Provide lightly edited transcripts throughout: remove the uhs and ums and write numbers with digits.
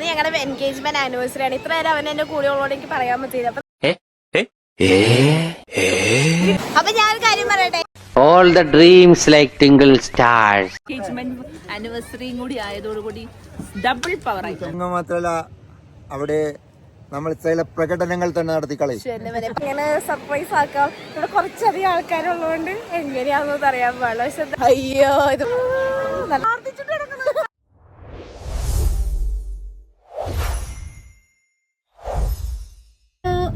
ഞങ്ങളുടെ engagement anniversary ആണ്. ഇത്ര നേരം അവൻ എന്റെ കൂടെ ഉള്ളതുകൊണ്ട് എനിക്ക് പറയാൻ പറ്റില്ല. അപ്പൊ ഞാനൊരു കാര്യം പറയട്ടെ, all the dreams like twinkle stars. Engagement ആനിവേഴ്സറിയും കൂടി ആയതോടുകൂടി ഡബിൾ പവർ ആയി. മാത്രമല്ല അവിടെ നമ്മൾ ചില പ്രകടനങ്ങൾ തന്നെ നടത്തി കളയും. ഇങ്ങനെ സർപ്രൈസ് ആക്കാം. ഇവിടെ കുറച്ചധികം ആൾക്കാരുള്ളതുകൊണ്ട് എങ്ങനെയാണെന്ന് അറിയാൻ പാടില്ല. പക്ഷെ അയ്യോ ഇത്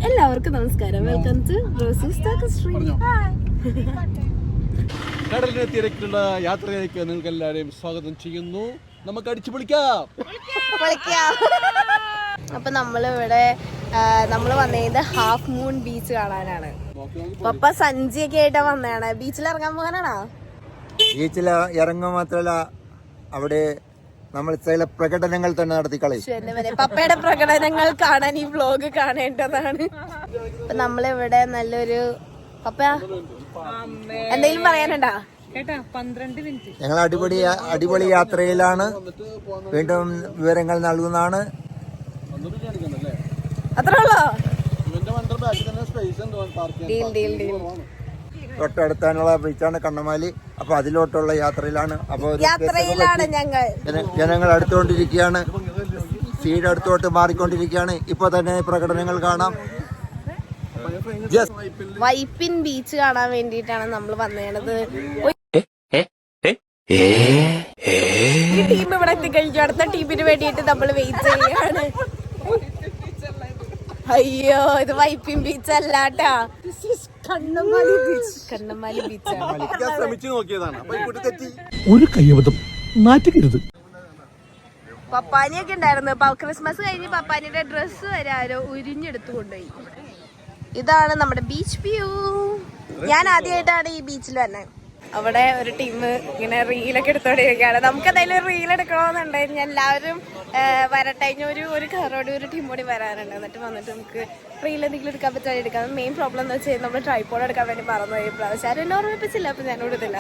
എല്ലാവർക്കും നമസ്കാരം. Welcome to Rosie's talk street. കടലിനെ തിരക്കിലുള്ള യാത്രയിലേക്ക് നിങ്ങൾക്ക് എല്ലാവരെയും സ്വാഗതം ചെയ്യുന്നു. നമുക്ക് അടിച്ചു പൊളിക്കാം. അപ്പൊ നമ്മളിവിടെ നമ്മള് വന്നത് ഹാഫ് മൂൺ ബീച്ച് കാണാനാണ്. പപ്പ സഞ്ചിയൊക്കെ ആയിട്ടാ വന്നതാണ്. ബീച്ചിൽ ഇറങ്ങാൻ പോകാനാണോ? ബീച്ചിൽ ഇറങ്ങുക മാത്രമല്ല അവിടെ നമ്മൾ ചില പ്രകടനങ്ങൾ തന്നെ നടത്തി കളയും. പപ്പയുടെ പ്രകടനങ്ങൾ കാണാൻ ഈ വ്ലോഗ് കാണേണ്ടതാണ്. അപ്പൊ നമ്മളിവിടെ നല്ലൊരു പപ്പ എന്തെങ്കിലും പറയാനുണ്ടാ? ഞങ്ങൾ അടിപൊളി യാത്രയിലാണ്. വീണ്ടും വിവരങ്ങൾ നൽകുന്നതാണ്. അത്രേ ഉള്ളോ? തൊട്ടടുത്താനുള്ള ബീച്ചാണ് കണ്ണമാലി. അപ്പൊ അതിലോട്ടുള്ള യാത്രയിലാണ്. അപ്പൊ ജനങ്ങൾ അടുത്തുകൊണ്ടിരിക്കുകയാണ്. സീഡ് അടുത്തോട്ട് മാറിക്കൊണ്ടിരിക്കുകയാണ്. ഇപ്പൊ തന്നെ പ്രകടനങ്ങൾ കാണാം. വൈപ്പിൻ ബീച്ച് കാണാൻ വേണ്ടിയിട്ടാണ് നമ്മൾ വന്നത്. ഈ ടീം ഇവിടെ എത്തിക്കഴിഞ്ഞു. അടുത്ത ടീമിന് വേണ്ടിയിട്ട് നമ്മൾ വെയിറ്റ് ചെയ്യാണ്. അയ്യോ ഇത് വൈപ്പിൻ ബീച്ച് അല്ലാട്ടാ, കണ്ണമാലി ബീച്ച്. കണ്ണമാലി ബീച്ച് ഒരു കയ്യബദ്ധം നാറ്റുകരുത്. പപ്പാനിയൊക്കെ ഉണ്ടായിരുന്നു. ക്രിസ്മസ് കഴിഞ്ഞ് പപ്പാനിയുടെ ഡ്രസ്സ് വരെ ആരോ ഉരിഞ്ഞെടുത്തു കൊണ്ടുപോയി. ഇതാണ് നമ്മുടെ ബീച്ച് വ്യൂ. ഞാൻ ആദ്യമായിട്ടാണ് ഈ ബീച്ചിൽ തന്നെ. അവിടെ ഒരു ടീം ഇങ്ങനെ റീലൊക്കെ എടുത്തോണ്ടിരിക്കുകയാണ്. നമുക്ക് എന്തായാലും റീൽ എടുക്കണമെന്നുണ്ടായിരുന്നു. എല്ലാവരും വരട്ടെ. ഒരു കാറോടെ ഒരു ടീം കൂടി വരാനുണ്ട്. എന്നിട്ട് വന്നിട്ട് നമുക്ക് റീൽ എന്തെങ്കിലും എടുക്കാൻ പറ്റാൻ എടുക്കാം. മെയിൻ പ്രോബ്ലം എന്ന് വെച്ചാൽ നമ്മൾ ട്രൈപോഡ് എടുക്കാൻ വേണ്ടി മറന്നുപോയി. പ്രാവശ്യം ആരും എന്നെ ഓർമ്മിപ്പിച്ചില്ല. അപ്പൊ ഞാനോട് ഇതില്ല.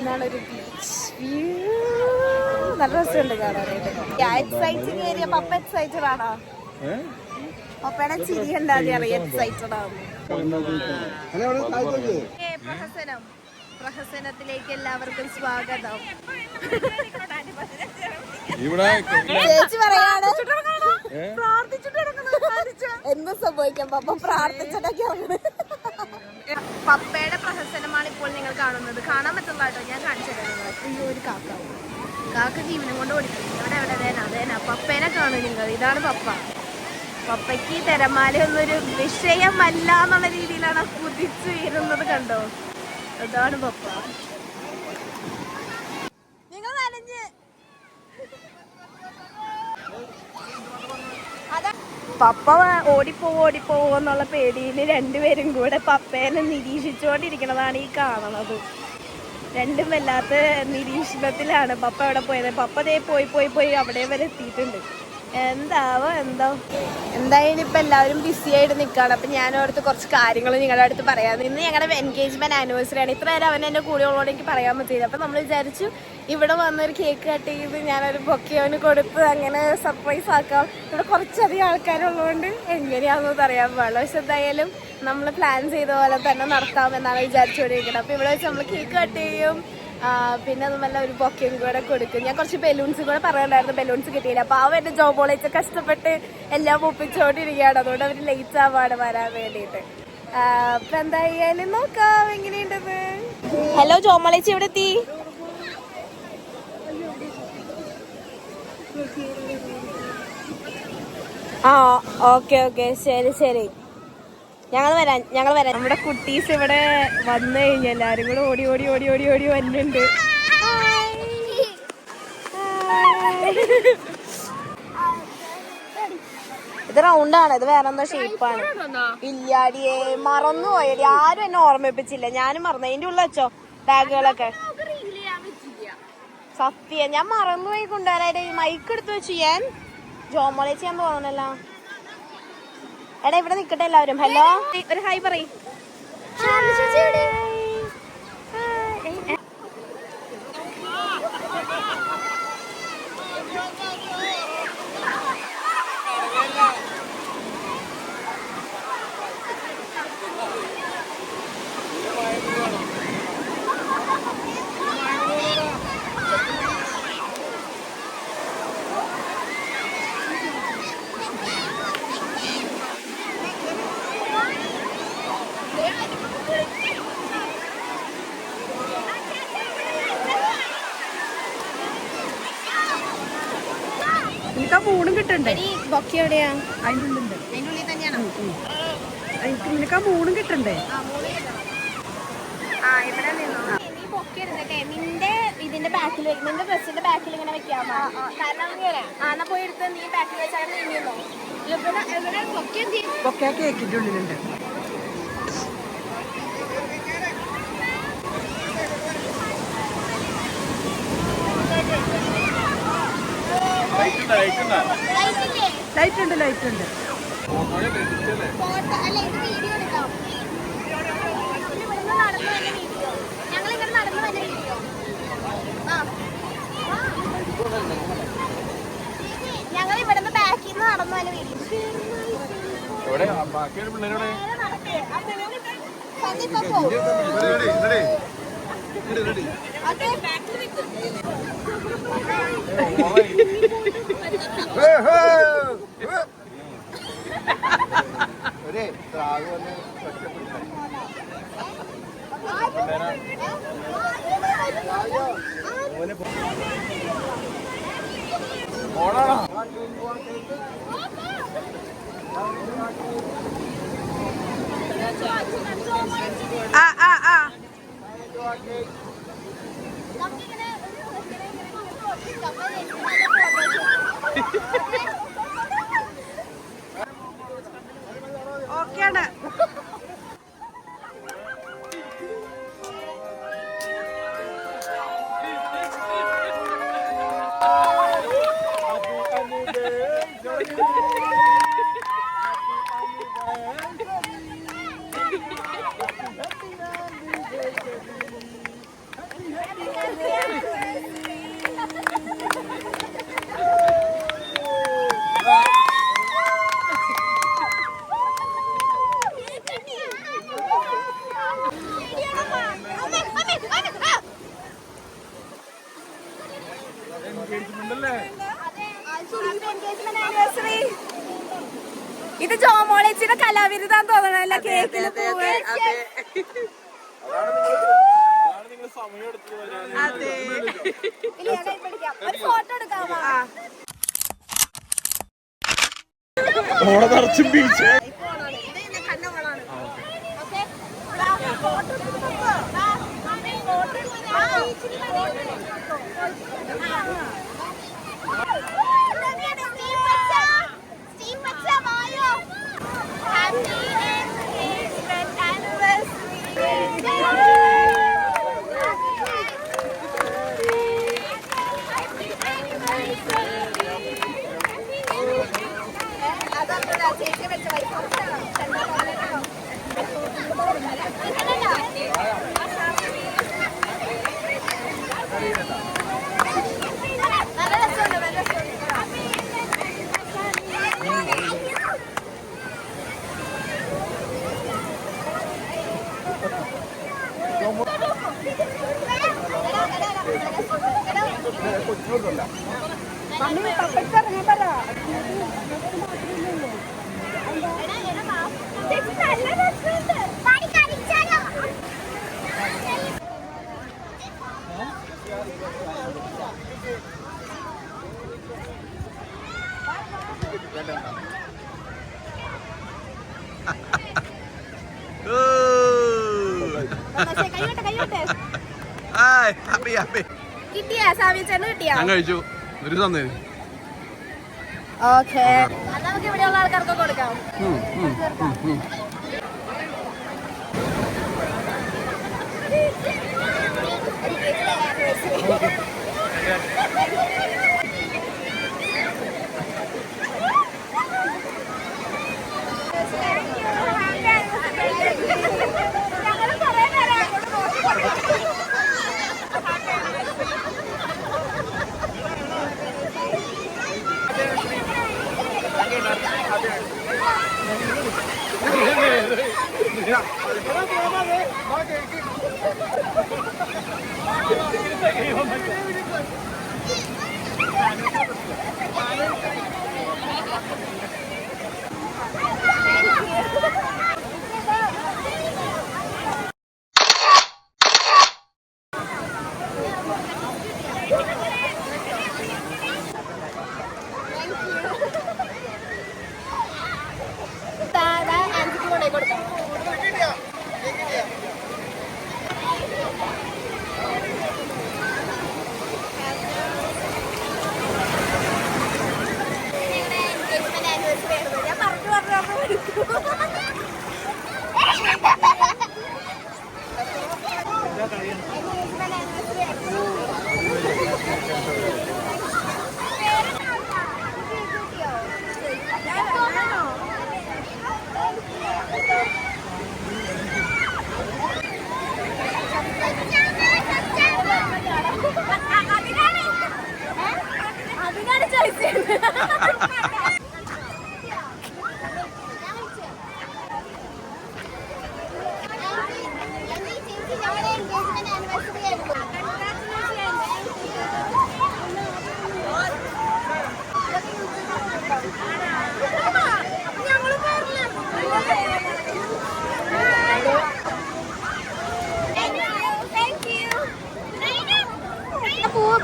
ഇതാണ് ഒരു ബീച്ച് വ്യൂ. നല്ല രസമുണ്ട് കാണാനായിട്ട്. Exciting area. പപ്പ എക്സൈറ്റഡ് ആണോ? പപ്പയുടെ ചിരി ഉണ്ടാകും അറിയാം എക്സൈറ്റഡ് ആവുന്നു. പ്രഹസനത്തിലേക്ക് എല്ലാവർക്കും സ്വാഗതം. ചേച്ചി പറയാണ് എന്ത് സംഭവിക്കാം പപ്പ പ്രാർത്ഥിച്ചിട്ടൊക്കെ. പപ്പയുടെ പ്രഹസനമാണ് ഇപ്പോൾ നിങ്ങൾ കാണുന്നത്. കാണാൻ പറ്റുള്ള കേട്ടോ, ഞാൻ കാണിച്ചു തരാം. ഈ ഒരു കാക്ക ജീവനം കൊണ്ട് ഓടിക്കുന്നു. എവിടെ പപ്പേനെ കാണും നിങ്ങൾ. ഇതാണ് പപ്പ. പപ്പയ്ക്ക് തിരമാലയൊന്നൊരു വിഷയമല്ല എന്നുള്ള രീതിയിലാണ് കുതിച്ചു വീരുന്നത്. കണ്ടോ, അതാണ് പപ്പ. നിങ്ങൾ നനഞ്ഞ് പപ്പ ഓടിപ്പോവോ എന്നുള്ള പേടിയിൽ രണ്ടുപേരും കൂടെ പപ്പേനെ നിരീക്ഷിച്ചുകൊണ്ടിരിക്കണതാണ് ഈ കാണുന്നത്. രണ്ടും വല്ലാത്ത നിരീക്ഷണത്തിലാണ്. പപ്പ എവിടെ പോയത്? പപ്പ ദേ പോയി അവിടെ വരെ എത്തിയിട്ടുണ്ട്. എന്തായാലും ഇപ്പൊ എല്ലാവരും ബിസി ആയിട്ട് നിൽക്കുകയാണ്. അപ്പൊ ഞാൻ ഓർത്ത് കുറച്ച് കാര്യങ്ങൾ നിങ്ങളുടെ അടുത്ത് പറയാം. ഇന്ന് ഞങ്ങളുടെ എൻഗേജ്മെന്റ് ആനിവേഴ്സറി ആണ്. ഇത്ര നേരം അവൻ എന്റെ കൂടെ ഉള്ളതുകൊണ്ട് എനിക്ക് പറയാൻ പറ്റില്ല. അപ്പൊ നമ്മൾ വിചാരിച്ചു ഇവിടെ വന്നൊരു കേക്ക് കട്ട് ചെയ്ത് ഞാനൊരു ബൊക്കെ അവന് കൊടുത്ത് അങ്ങനെ സർപ്രൈസ് ആക്കാം. ഇവിടെ കുറച്ചധികം ആൾക്കാരുള്ളതുകൊണ്ട് എങ്ങനെയാണെന്ന് അറിയാൻ പാടില്ല. പക്ഷെ എന്തായാലും നമ്മൾ പ്ലാൻ ചെയ്ത പോലെ തന്നെ നടത്താമെന്നാണ് വിചാരിച്ചുകൊണ്ടിരിക്കുന്നത്. അപ്പൊ ഇവിടെ വെച്ച് നമ്മൾ കേക്ക് കട്ട് ചെയ്യും. പിന്നെ അതുമല്ല ഒരു ബൊക്കയും കൂടെ കൊടുക്കും. ഞാൻ കുറച്ച് ബലൂൺസ് കൂടെ പറയണ്ടായിരുന്നു. ബലൂൺസ് കിട്ടിയില്ല. അപ്പൊ എന്റെ ജോബോളേച്ച് കഷ്ടപ്പെട്ട് എല്ലാം ഒപ്പിച്ചോണ്ടിരിക്കുകയാണ്. അതുകൊണ്ട് അവര് ലേറ്റ് ആവാണ് വരാൻ വേണ്ടിയിട്ട്. അപ്പൊ എന്തായാലും നോക്കാം എങ്ങനെയുണ്ടെന്ന്. ഹലോ ജോമോളേച്ചി, എവിടെ എത്തി? ഓക്കെ ശരി. ഞങ്ങൾ വരാം. നമ്മുടെ കുട്ടീസ് ഇവിടെ വന്നു കഴിഞ്ഞാൽ എല്ലാരും കൂടെ ഓടി വന്നിട്ടുണ്ട്. ഇത് റൗണ്ടാണ്. ഇത് വേറെ എന്തോ ഷേപ്പാണ്. ഇല്ലാടിയേ, മറന്നു പോയടി. ആരും എന്നെ ഓർമ്മിപ്പിച്ചില്ല. ഞാനും മറന്നു. അതിന്റെ ഉള്ളിൽ വെച്ചോ ബാഗുകളൊക്കെ. സത്യം ഞാൻ മറന്നുപോയി കൊണ്ടുവരാനായിട്ട്. മൈക്ക് എടുത്ത് വെച്ചു ഞാൻ. ജോമോളെ ചെയ്യാൻ തോന്നണല്ലോ. എടാ ഇവിടെ നിക്കട്ടെ എല്ലാവരും. ഹലോ, ഒരു ഹായ് പറയ്. എനിക്ക് മൂണും കിട്ടണ്ടേ? ബൊക്കെ എവിടെയാ? അതിൻ്റെ ഉള്ളിൽ അതിന്റെ ഉള്ളിൽ തന്നെയാണോ? നിനക്ക് മൂണും കിട്ടണ്ടേ? ആ ഇവിടെ നിന്നോ. നീ ബൊക്കെ എടുത്തട്ടെ. നിന്റെ ഇതിന്റെ ബാക്കിൽ നിന്റെ ഡ്രസ്സിന്റെ ബാക്കിൽ ഇങ്ങനെ വെക്കാമോ? കാരണം എന്നാ പോയി എടുത്ത് നീ ബാക്കിൽ വെച്ചാൽ നീങ്ങിയോ? ബൊക്കെ ബൊക്കെ കേക്കിന്റെ ഉള്ളിലുണ്ട്. ലൈറ്റ് ഉണ്ട്, ലൈറ്റ് ഉണ്ട്. ഞങ്ങളിങ്ങനെ നടന്നു വന്ന വീഡിയോ. ഞങ്ങൾ ഇവിടുന്ന് ബാക്കിൽ നിന്ന് നടന്നു വന്ന വീഡിയോ. ഓക്കെയാണ്. ഇത് ജോമോളേച്ചിയുടെ കലാവിരുതാന്ന് തോന്നണല്ല. കേക്കില് പൂവ്. ഒരു ഫോട്ടോ എടുക്കാമോ? കിട്ടിയാ സാവിച്ചേട്ടന് കിട്ടിയാ? ഞാൻ കഴിച്ചു. ഒരു തന്നെ. ഓക്കെ, അത് നമുക്ക് ഇവിടെയുള്ള ആൾക്കാർക്ക് കൊടുക്കാം. അതിനാണ് ചോയ്സ് ചെയ്യുന്നത്.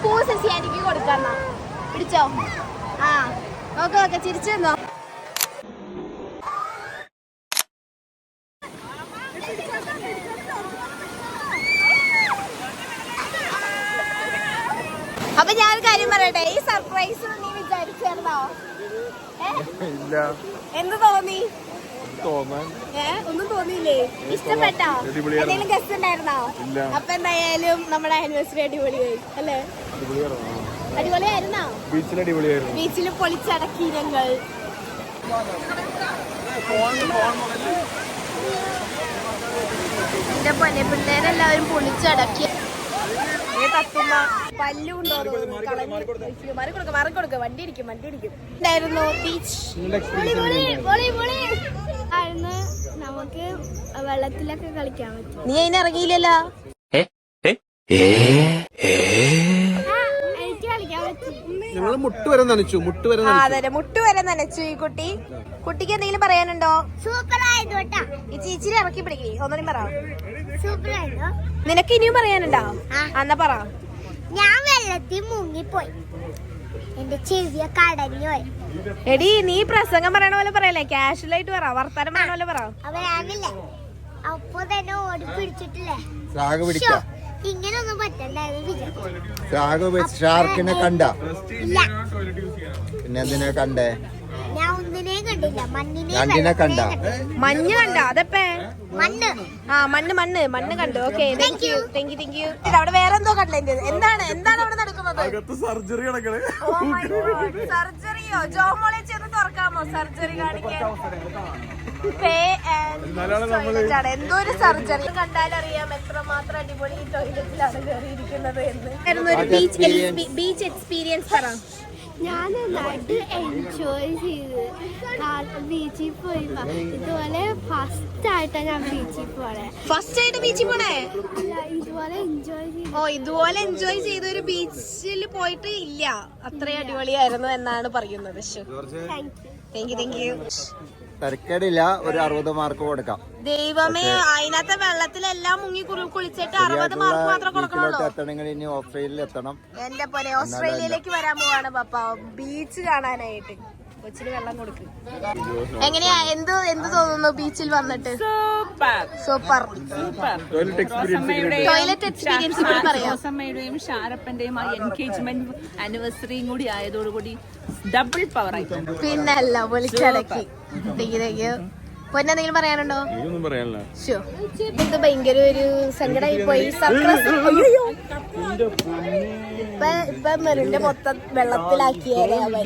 പൂ സസ്യാനിക്ക് കൊടുക്കാം. പിടിച്ചോ. ആ ഓക്കെ ഓക്കെ, ചിരിച്ചു തന്നോ. അപ്പൊ ഞാനൊരു കാര്യം പറയട്ടെ, ഈ സർപ്രൈസ് നീ വിചാരിച്ചോ? എന്ത് തോന്നി? ഒന്നും തോന്നിയില്ലേ? ഇഷ്ടപ്പെട്ടോ? എന്തെങ്കിലും ഗസ്റ്റ് ഉണ്ടായിരുന്നോ? അപ്പൊ എന്തായാലും നമ്മുടെ ആനിവേഴ്സറി അടിപൊളിയായി അല്ലേ? അടിപൊളിയായിരുന്നോ? ബീച്ചിൽ പൊളിച്ചടക്കി ഞങ്ങൾ. എന്റെ പൊന്നെ പിള്ളേരെല്ലാവരും പൊളിച്ചടക്കി. പല്ലുണ്ടോ? മാറിക്കൊടുക്ക. വണ്ടി ഇരിക്കും. ഉണ്ടായിരുന്നു ബീച്ച്. നമുക്ക് വെള്ളത്തിലൊക്കെ കളിക്കാൻ പറ്റും. നീ അതിന് ഇറങ്ങിയില്ലല്ലോ. എനിക്ക് കളിക്കാൻ പറ്റും. മുട്ട് വരെ നനച്ചു ഈ കുട്ടി. കുട്ടിക്ക് എന്തെങ്കിലും പറയാനുണ്ടോ? സൂപ്പർ ആയിട്ടോ. ഈ ചീച്ചിരി ഇറക്കി പിടിക്കേ. ഒന്നും പറ. സൂപ്പർ ആയിട്ടോ. നിനക്ക് ഇനിയും പറയാനുണ്ടോ? എന്നാ പറ. ഞാൻ വെള്ളത്തിൽ മുങ്ങിപ്പോയി, എന്റെ ചെവിയ കടഞ്ഞോയി. എടി നീ പ്രസംഗം പറയണ പോലെ പറയല്ലേ, കാഷ്വൽ ആയിട്ട് പറ, വർത്താനം പറയണ പോലെ പറ. അപ്പൊ തന്നെ ഓടി പിടിച്ചിട്ടില്ലേ ഇങ്ങനൊന്നും പറ്റണ്ടായിരുന്നു. ഷാർക്കിനെ കണ്ട? പിന്നെ എന്തിനെ കണ്ടേ? ഞാൻ ഒന്നിനെയും കണ്ടില്ല. രണ്ടിനെ കണ്ട? മഞ്ഞ് കണ്ട? അതപ്പേ മണ്ണ്. മണ്ണ് കണ്ടു. Okay, thank you. അവിടെ വേറെ എന്തോ കണ്ടത്. എന്താണ് അവിടെ നടക്കുന്നത്? സർജറിയോ? ജോമോളെ ചെന്ന് തുറക്കാമോ സർജറി കാണിക്കാൻ? എന്തോ ഒരു സർജറി കണ്ടാലറിയാം എത്രമാത്രം അടിപൊളി ടോയ്ലറ്റിലാണ് കയറിയിരിക്കുന്നത് എന്ന്. ബീച്ച് എക്സ്പീരിയൻസ് പറ. ഞാൻ നന്നായിട്ട് എൻജോയ് ചെയ്ത് ബീച്ചിൽ പോയി. ഇതുപോലെ ഫസ്റ്റ് ആയിട്ടാണ് ഞാൻ ബീച്ചിൽ പോണേ. ഫസ്റ്റ് ആയിട്ട് ബീച്ചിൽ പോണേ? ഇതുപോലെ എൻജോയ് ചെയ്തു. ഓ, ഇതുപോലെ എൻജോയ് ചെയ്ത ഒരു ബീച്ചിൽ പോയിട്ട് ഇല്ല. അത്രയും അടിപൊളിയായിരുന്നു എന്നാണ് പറയുന്നത്. Thank you. തരക്കേടില്ല, ഒരു 60 മാർക്ക് കൊടുക്കാം. ദൈവമേ, അതിനകത്തെ വെള്ളത്തിലെല്ലാം മുങ്ങി കുളിച്ചിട്ട് 60 മാർക്ക് മാത്രം കൊടുക്കണല്ലോ. എത്തണമെങ്കിൽ ഇനി ഓസ്ട്രേലിയയിൽ എത്തണം. എന്റെ പോലെ ഓസ്ട്രേലിയയിലേക്ക് വരാൻ പോവാണ് പപ്പ, ബീച്ച് കാണാനായിട്ട്. കൊച്ചിന് വെള്ളം കൊടുക്കും. എങ്ങനെയാ? എന്ത് തോന്നുന്നു ബീച്ചിൽ വന്നിട്ട്? സൂപ്പർ. ടോയ്ലറ്റ് എക്സ്പീരിയൻസ് കൂടി പറയാം. റോസമ്മയുടെയും ഷാരപ്പന്റെയും ആ എൻഗേജ്മെന്റ് ആനിവേഴ്സറിയും കൂടി ആയതോടുകൂടി ഡബിൾ പവർ ആയി. പിന്നല്ല, പൊളിച്ചടക്കി. പൊന്നെന്തെങ്കിലും പറയാനുണ്ടോ? ഇത് ഭയങ്കര ഒരു സങ്കടമായി പോയി. ഇപ്പൊ മെറിന്റെ മൊത്തം വെള്ളത്തിലാക്കിയാലേ അവൻ.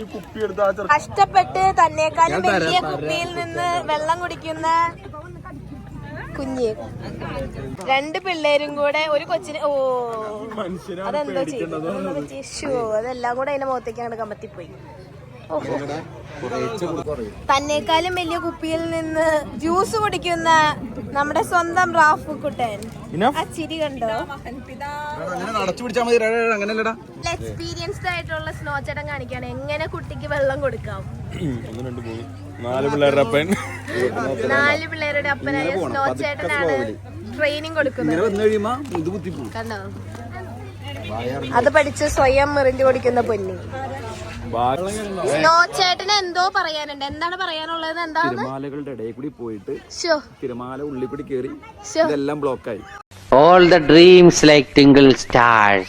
കഷ്ടപ്പെട്ട് തന്നേക്കാളും വലിയ കുപ്പിയിൽ നിന്ന് വെള്ളം കുടിക്കുന്ന കുഞ്ഞ്. 2 പിള്ളേരും കൂടെ ഒരു കൊച്ചിന്. ഓ, അതെന്തോ ചെയ്തു. അതെല്ലാം കൂടെ അതിന്റെ മുഖത്തേക്കാണ് കമത്തിപ്പോയി. തന്നേക്കാളും വലിയ കുപ്പിയിൽ നിന്ന് ജ്യൂസ് കുടിക്കുന്ന നമ്മുടെ സ്വന്തം റാഫു കുട്ടൻ. ആ ചിരി കണ്ടോ? എക്സ്പീരിയൻസ്ഡ് ആയിട്ടുള്ള സ്നോ ചേട്ടൻ കാണിക്കാണ് എങ്ങനെ കുട്ടിക്ക് വെള്ളം കൊടുക്കാം. 4 പിള്ളേരുടെ അപ്പൻ. 4 പിള്ളേരുടെ അപ്പനായ സ്നോ ചേട്ടനാണ് ട്രെയിനിങ് കൊടുക്കുന്നത്. കണ്ടോ? അത് പഠിച്ച് സ്വയം മെറിഞ്ച് കൊടുക്കുന്ന പൊന്നി. സ്നോ ചേട്ടന് എന്തോ പറയാനുണ്ട്. എന്താണ് പറയാനുള്ളത്? എന്താണ്? തിരമാലകളുടെ ഇടയിൽ കൂടി പോയിട്ട് തിരമാല ഉള്ളിൽ കൂടി കയറി ഇതെല്ലാം ബ്ലോക്കായി. All the dreams like twinkle stars.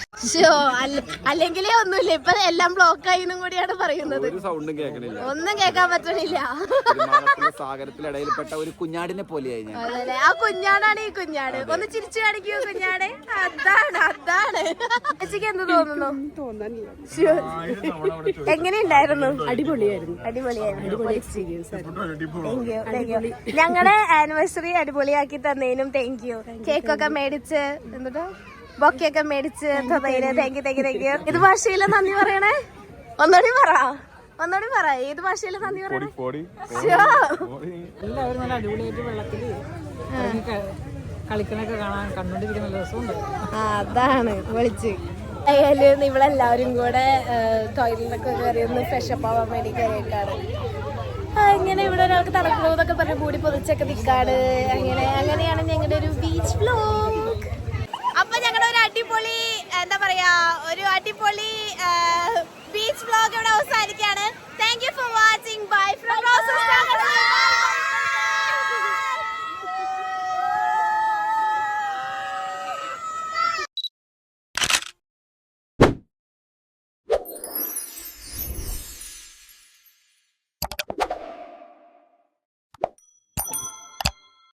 അല്ലെങ്കിലേ ഒന്നുമില്ല, ഇപ്പൊ എല്ലാം ബ്ലോക്ക് ആയിന്നും കൂടിയാണ് പറയുന്നത്. സൗണ്ടും കേൾക്കണില്ല, ഒന്നും കേൾക്കാൻ പറ്റണില്ല. സാഗരത്തിലിടയിൽപ്പെട്ട ഒരു കുഞ്ഞാടിനെ പോലെയായി ഞാൻ. അതല്ലേ, ആ കുഞ്ഞാടാണ് ഈ കുഞ്ഞാട്. ഒന്ന് ചിരിച്ചു കാണിക്കൂ കുഞ്ഞാട്. അതാണ് ചേച്ചിക്ക് എന്ത് തോന്നുന്നു? എങ്ങനെയുണ്ടായിരുന്നു? അടിപൊളിയായിരുന്നു. ഞങ്ങളുടെ ആനിവേഴ്സറി അടിപൊളിയാക്കി തന്നതിനും താങ്ക് യു. കേക്കൊക്കെ മേടിച്ച് എന്നിട്ട് ബൊക്കെയൊക്കെ മേടിച്ച് തന്നതിന് താങ്ക് യു. ഇത് ഭാഷയിലെ നന്ദി പറയണേ. ഒന്നുകൂടി പറ. ഏത് ഭാഷയിലെ നന്ദി പറയണേ? എല്ലാവരും നല്ല അടിപൊളിയായിട്ട് വെള്ളത്തിൽ കളിക്കണൊക്കെ കാണാൻ കണ്ടോണ്ടിരിക്കുന്ന നല്ല രസമുണ്ട്. അതാണ് വിളിച്ച് ഇവളെല്ലാവരും കൂടെ ടോയ്ലറ്റിലൊക്കെ കയറി ഒന്ന് ഫ്രഷപ്പ് ആവാൻ വേണ്ടി കയറിയിട്ടാണ്. അങ്ങനെ ഇവിടെ ഒരാൾക്ക് തണുക്കണമെന്നൊക്കെ പറഞ്ഞ് കൂടി പൊതിച്ചൊക്കെ നിൽക്കാണ്. അങ്ങനെയാണ് ഞങ്ങളുടെ ഒരു ബീച്ച് വ്ലോഗ്. അപ്പൊ ഞങ്ങളുടെ ഒരു അടിപൊളി ബീച്ച് വ്ലോഗ് ഇവിടെ അവസാനിക്കാണ്.